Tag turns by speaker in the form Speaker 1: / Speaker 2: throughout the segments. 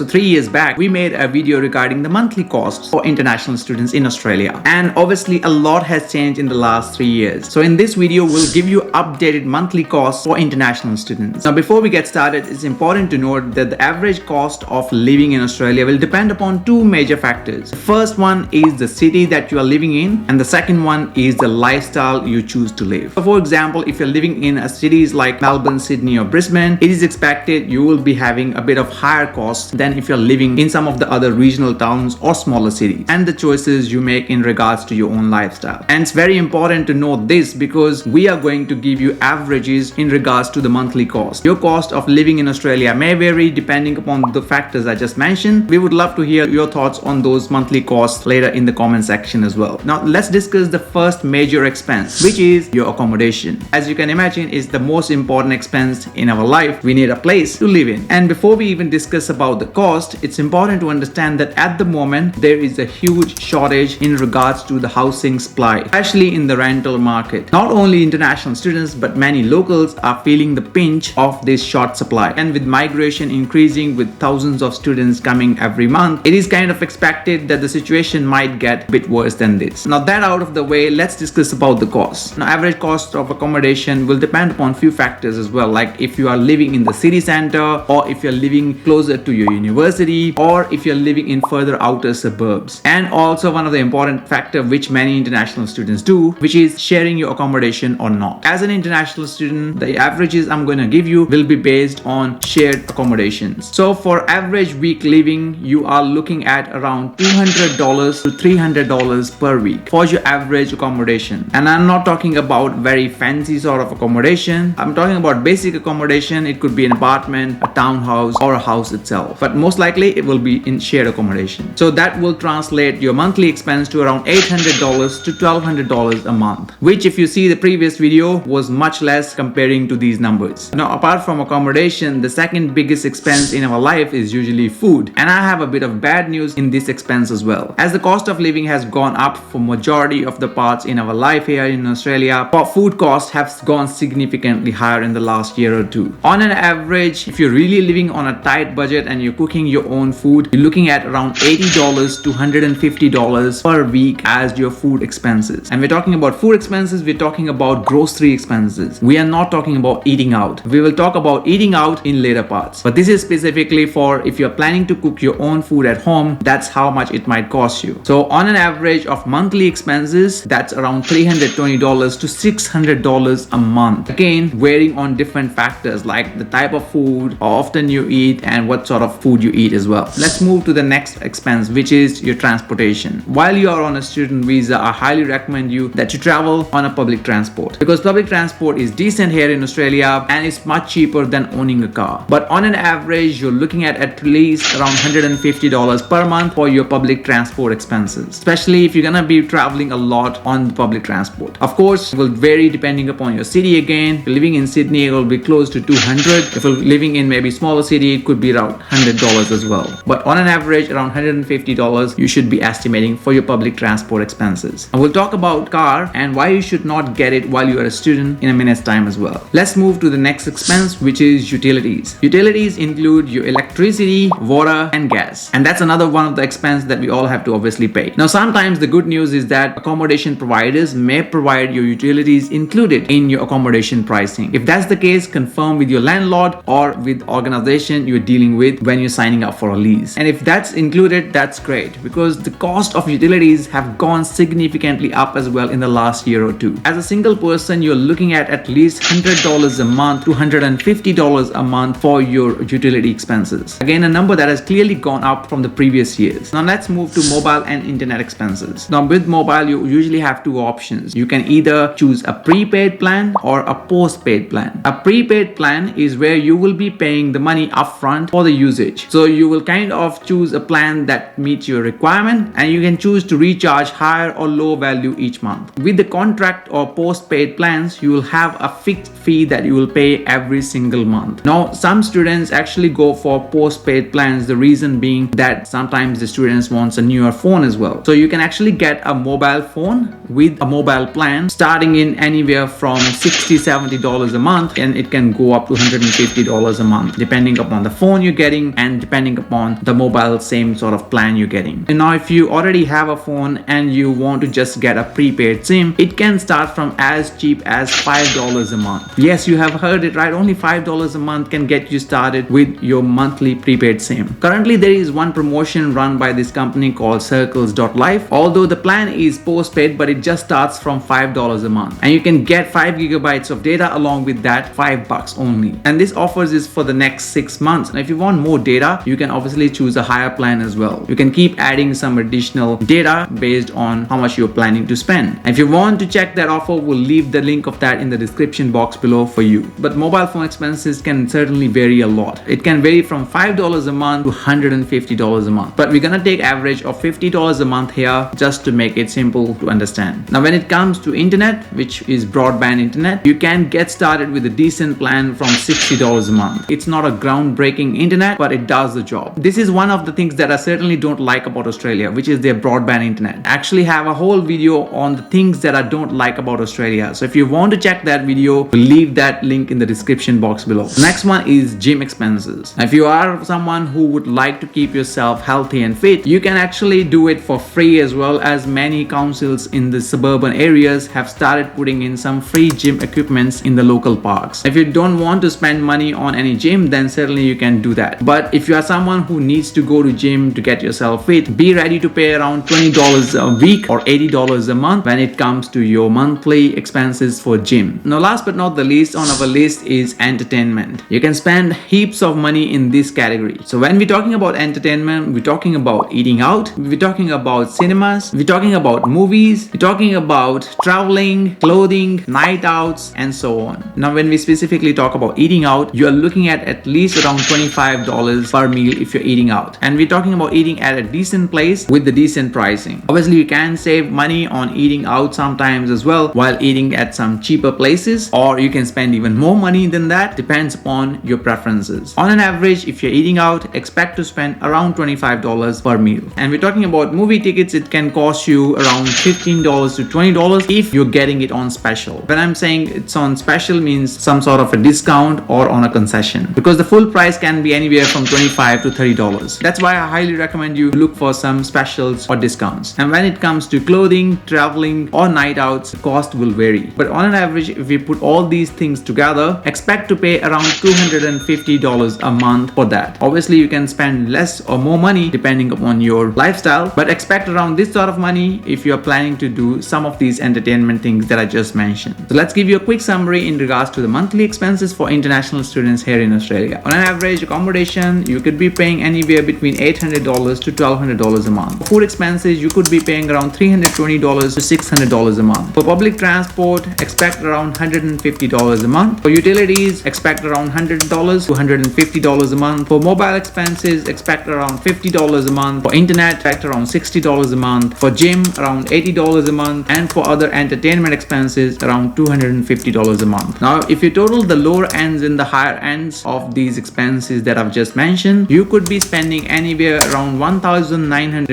Speaker 1: So 3 years back, we made a video regarding the monthly costs for international students in Australia. And obviously a lot has changed in the last 3 years. So in this video, we'll give you updated monthly costs for international students. Now, before we get started, it's important to note that the average cost of living in Australia will depend upon two major factors. The first one is the city that you are living in, and the second one is the lifestyle you choose to live. So for example, if you're living in cities like Melbourne, Sydney, or Brisbane, it is expected you will be having a bit of higher costs than if you're living in some of the other regional towns or smaller cities, and the choices you make in regards to your own lifestyle. And it's very important to note this because we are going to give you averages in regards to the monthly cost. Your cost of living in Australia may vary depending upon the factors I just mentioned. We would love to hear your thoughts on those monthly costs later in the comment section as well. Now let's discuss the first major expense, which is your accommodation. As you can imagine, it's the most important expense in our life. We need a place to live in. And before we even discuss about the cost, it's important to understand that at the moment there is a huge shortage in regards to the housing supply, especially in the rental market. Not only international students but many locals are feeling the pinch of this short supply. And with migration increasing with thousands of students coming every month, it is kind of expected that the situation might get a bit worse than this. Now that out of the way, let's discuss about the cost. Now average cost of accommodation will depend upon few factors as well, like if you are living in the city center, or if you're living closer to your university, or if you're living in further outer suburbs. And also one of the important factor which many international students do, which is sharing your accommodation or not. As an international student, the averages I'm going to give you will be based on shared accommodations. So for average week living, you are looking at around $200 to $300 per week for your average accommodation. And I'm not talking about very fancy sort of accommodation. I'm talking about basic accommodation. It could be an apartment, a townhouse, or a house itself. But most likely it will be in shared accommodation. So that will translate your monthly expense to around $800 to $1,200 a month, which if you see the previous video was much less comparing to these numbers. Now apart from accommodation, the second biggest expense in our life is usually food. And I have a bit of bad news in this expense as well. As the cost of living has gone up for majority of the parts in our life here in Australia, food costs have gone significantly higher in the last year or two. On an average, if you're really living on a tight budget and you're cooking your own food, you're looking at around $80 to $150 per week as your food expenses. And we're talking about food expenses, we're talking about grocery expenses. We are not talking about eating out. We will talk about eating out in later parts. But this is specifically for if you're planning to cook your own food at home, that's how much it might cost you. So on an average of monthly expenses, that's around $320 to $600 a month. Again, varying on different factors like the type of food, how often you eat, and what sort of food you eat as well. Let's move to the next expense, which is your transportation. While you are on a student visa, I highly recommend you that you travel on a public transport, because public transport is decent here in Australia and it's much cheaper than owning a car. But on an average, you're looking at least around $150 per month for your public transport expenses, especially if you're gonna be traveling a lot on the public transport. Of course, it will vary depending upon your city again. If you're living in Sydney, it will be close to $200. If you're living in maybe smaller city, it could be around $100 as well. But on an average, around $150 you should be estimating for your public transport expenses. And we'll talk about car and why you should not get it while you are a student in a minute's time as well. Let's move to the next expense, which is utilities. Utilities include your electricity, water, and gas. And that's another one of the expense that we all have to obviously pay. Now, sometimes the good news is that accommodation providers may provide your utilities included in your accommodation pricing. If that's the case, confirm with your landlord or with organization you're dealing with when you're signing up for a lease. And if that's included, that's great, because the cost of utilities have gone significantly up as well in the last year or two. As a single person, you're looking at least $100 a month to $150 a month for your utility expenses. Again, a number that has clearly gone up from the previous years. Now let's move to mobile and internet expenses. Now with mobile, you usually have two options. You can either choose a prepaid plan or a postpaid plan. A prepaid plan is where you will be paying the money upfront for the usage. So you will kind of choose a plan that meets your requirement, and you can choose to recharge higher or low value each month. With the contract or postpaid plans, you will have a fixed fee that you will pay every single month. Now, some students actually go for postpaid plans, the reason being that sometimes the students wants a newer phone as well. So you can actually get a mobile phone with a mobile plan starting in anywhere from $60-70 a month, and it can go up to $150 a month depending upon the phone you're getting and and depending upon the mobile, same sort of plan you're getting. And now if you already have a phone and you want to just get a prepaid SIM, it can start from as cheap as $5 a month. Yes, you have heard it right, only $5 a month can get you started with your monthly prepaid SIM. Currently there is one promotion run by this company called Circles.life. Although the plan is postpaid, but it just starts from $5 a month, and you can get 5 gigabytes of data along with that $5 only. And this offers is for the next 6 months. And if you want more data, you can obviously choose a higher plan as well. You can keep adding some additional data based on how much you're planning to spend. And if you want to check that offer, we'll leave the link of that in the description box below for you. But mobile phone expenses can certainly vary a lot. It can vary from $5 a month to $150 a month. But we're gonna take average of $50 a month here just to make it simple to understand. Now when it comes to internet, which is broadband internet, you can get started with a decent plan from $60 a month. It's not a groundbreaking internet, but it does the job. This is one of the things that I certainly don't like about Australia, which is their broadband internet. I actually have a whole video on the things that I don't like about Australia. So if you want to check that video, we'll leave that link in the description box below. The next one is gym expenses. Now, if you are someone who would like to keep yourself healthy and fit, you can actually do it for free, as well as many councils in the suburban areas have started putting in some free gym equipments in the local parks. If you don't want to spend money on any gym, then certainly you can do that. But if you are someone who needs to go to gym to get yourself fit, be ready to pay around $20 a week or $80 a month when it comes to your monthly expenses for gym. Now last but not the least on our list is entertainment. You can spend heaps of money in this category. So when we're talking about entertainment, we're talking about eating out, we're talking about cinemas, we're talking about movies, we're talking about traveling, clothing, night outs, and so on. Now when we specifically talk about eating out, you're looking at least around $25 per meal if you're eating out. And we're talking about eating at a decent place with the decent pricing. Obviously you can save money on eating out sometimes as well while eating at some cheaper places, or you can spend even more money than that, depends upon your preferences. On an average, if you're eating out, expect to spend around $25 per meal. And we're talking about movie tickets, it can cost you around $15 to $20 if you're getting it on special. When I'm saying it's on special, means some sort of a discount or on a concession, because the full price can be anywhere from $25 to $30. That's why I highly recommend you look for some specials or discounts. And when it comes to clothing, traveling, or night outs, the cost will vary. But on an average, if we put all these things together, expect to pay around $250 a month for that. Obviously you can spend less or more money depending upon your lifestyle, but expect around this sort of money if you're planning to do some of these entertainment things that I just mentioned. So let's give you a quick summary in regards to the monthly expenses for international students here in Australia. On an average accommodation, you could be paying anywhere between $800 to $1,200 a month. For food expenses, you could be paying around $320 to $600 a month. For public transport, expect around $150 a month. For utilities, expect around $100 to $150 a month. For mobile expenses, expect around $50 a month. For internet, expect around $60 a month. For gym, around $80 a month. And for other entertainment expenses, around $250 a month. Now, if you total the lower ends and the higher ends of these expenses that I've just mentioned, you could be spending anywhere around $1,900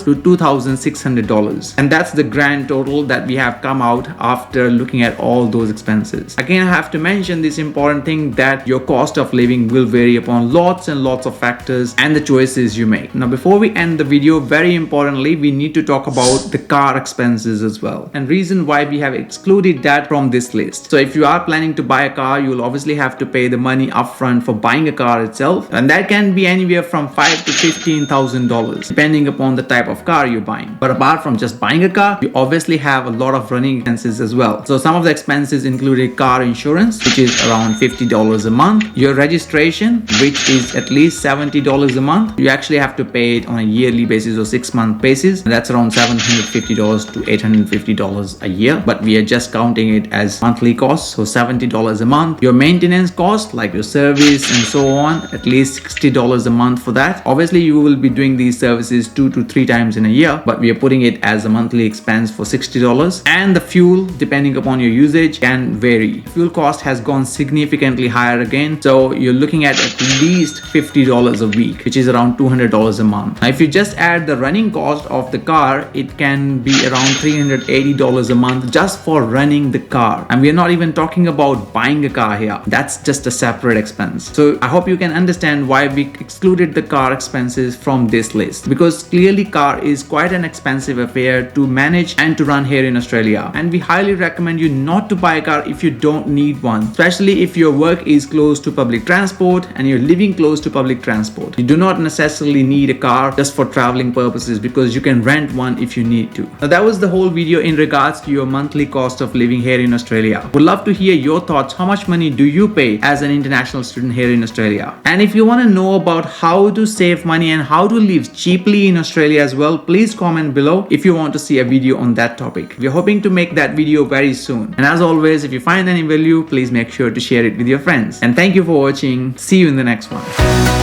Speaker 1: to $2,600. And that's the grand total that we have come out after looking at all those expenses. Again, I have to mention this important thing that your cost of living will vary upon lots and lots of factors and the choices you make. Now, before we end the video, very importantly, we need to talk about the car expenses as well, and reason why we have excluded that from this list. So if you are planning to buy a car, you will obviously have to pay the money upfront for buying a car itself, and that can be anywhere from $5,000 to $15,000 depending upon the type of car you're buying. But apart from just buying a car, you obviously have a lot of running expenses as well. So some of the expenses included car insurance, which is around $50 a month, your registration, which is at least $70 a month. You actually have to pay it on a yearly basis or 6-month basis, and that's around $750 to $850 a year, but we are just counting it as monthly costs, so $70 a month. Your maintenance cost, like your service and so on, at least $60 a month for that. Obviously you will be doing these services 2 to 3 times in a year, but we are putting it as a monthly expense for $60. And the fuel, depending upon your usage, can vary. Fuel cost has gone significantly higher again, so you're looking at least $50 a week, which is around $200 a month. Now if you just add the running cost of the car, it can be around $380 a month just for running the car, and we're not even talking about buying a car here. That's just a separate expense. So I hope you can understand why why we excluded the car expenses from this list, because clearly car is quite an expensive affair to manage and to run here in Australia, and we highly recommend you not to buy a car if you don't need one, especially if your work is close to public transport and you're living close to public transport. You do not necessarily need a car just for traveling purposes, because you can rent one if you need to. Now that was the whole video in regards to your monthly cost of living here in Australia. Would love to hear your thoughts. How much money do you pay as an international student here in Australia? And if you want to know about how to save money and how to live cheaply in Australia as well, please comment below if you want to see a video on that topic. We're hoping to make that video very soon. And as always, if you find any value, please make sure to share it with your friends. And thank you for watching. See you in the next one.